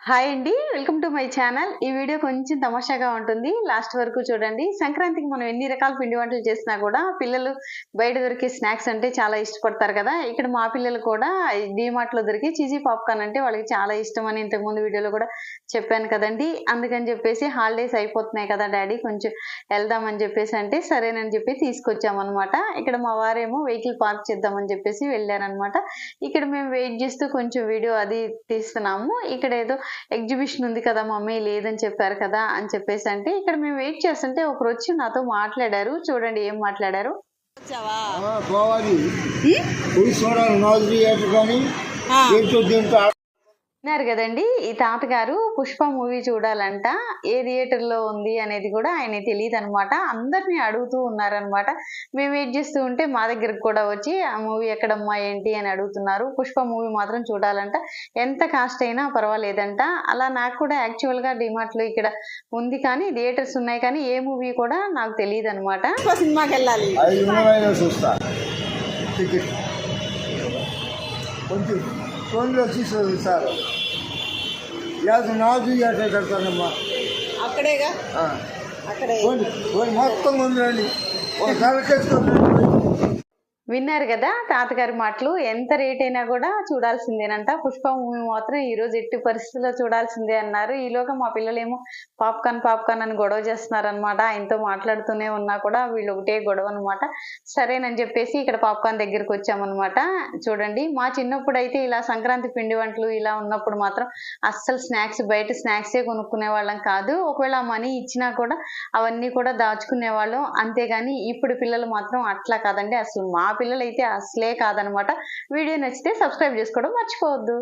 Hi అండి, welcome to my channel. ఈ video కొంచెం తమాషాగా ఉంటుంది, లాస్ట్ వరకు చూడండి. సంక్రాంతికి మనం ఎన్ని రకాల పిండి వంటలు చేసినా కూడా పిల్లలు బయట దొరికే స్నాక్స్ అంటే చాలా ఇష్టపడతారు కదా. ఇక్కడ మా పిల్లలు కూడా డీమార్ట్లో దొరికే చీజీ పాప్కార్న్ అంటే వాళ్ళకి చాలా ఇష్టం అని ఇంతకుముందు వీడియోలో కూడా చెప్పాను కదండి. అందుకని చెప్పేసి హాలిడేస్ అయిపోతున్నాయి కదా డాడీ, కొంచెం వెళ్దామని చెప్పేసి అంటే సరేనని చెప్పి తీసుకొచ్చామన్నమాట. ఇక్కడ మా వారేమో వెహికల్ పార్క్ చేద్దామని చెప్పేసి వెళ్ళారనమాట. ఇక్కడ మేము వెయిట్ చేస్తూ కొంచెం వీడియో అది తీస్తున్నాము. ఇక్కడ ఏదో ఎగ్జిబిషన్ ఉంది కదా మమ్మీ, లేదని చెప్పారు కదా అని చెప్పేసి అంటే ఇక్కడ మేము వెయిట్ చేస్తుంటే ఒకరు వచ్చి నాతో మాట్లాడారు. చూడండి ఏం మాట్లాడారు. విన్నారు కదండి, ఈ తాతగారు పుష్ప మూవీ చూడాలంట, ఏ థియేటర్ లో ఉంది అనేది కూడా ఆయన తెలియదు అనమాట. అందరినీ అడుగుతూ ఉన్నారనమాట. మేము వెయిట్ చేస్తూ ఉంటే మా దగ్గరకు కూడా వచ్చి ఆ మూవీ ఎక్కడమ్మా ఏంటి అని అడుగుతున్నారు. పుష్ప మూవీ మాత్రం చూడాలంట, ఎంత కాస్ట్ అయినా పర్వాలేదంట. అలా నాకు కూడా యాక్చువల్ గా డిమార్ట్ లో ఇక్కడ ఉంది కానీ థియేటర్స్ ఉన్నాయి కానీ ఏ మూవీ కూడా నాకు తెలియదు అనమాట. సినిమాకి వెళ్ళాలి ఫోన్లో చూసేది సార్ నాజు కడతానమ్మా అక్కడేగా అక్కడే మొత్తం ఉందండి ఒక కలకేసుకో. విన్నారు కదా తాతగారి మాటలు. ఎంత రేట్ అయినా కూడా చూడాల్సిందేనంట. పుష్ప మూవీ మాత్రం ఈ రోజు ఎట్టి పరిస్థితుల్లో చూడాల్సిందే అన్నారు. ఈలోగా మా పిల్లలేమో పాప్కార్న్ అని గొడవ చేస్తున్నారనమాట. ఆయనతో మాట్లాడుతూనే ఉన్నా కూడా వీళ్ళు ఒకటే గొడవ అనమాట. సరేనని చెప్పేసి ఇక్కడ పాప్కార్న్ దగ్గరికి వచ్చామన్నమాట. చూడండి, మా చిన్నప్పుడు అయితే ఇలా సంక్రాంతి పిండి వంటలు ఇలా ఉన్నప్పుడు మాత్రం అస్సలు బయట స్నాక్సే కొనుక్కునే వాళ్ళం కాదు. ఒకవేళ మనీ ఇచ్చినా కూడా అవన్నీ కూడా దాచుకునే వాళ్ళం. అంతేగాని ఇప్పుడు పిల్లలు మాత్రం అట్లా కాదండి. అసలు మా పిల్లలు అయితే అసలే కాదనమాట. వీడియో నచ్చితే సబ్స్క్రైబ్ చేసుకోవడం మర్చిపోవద్దు.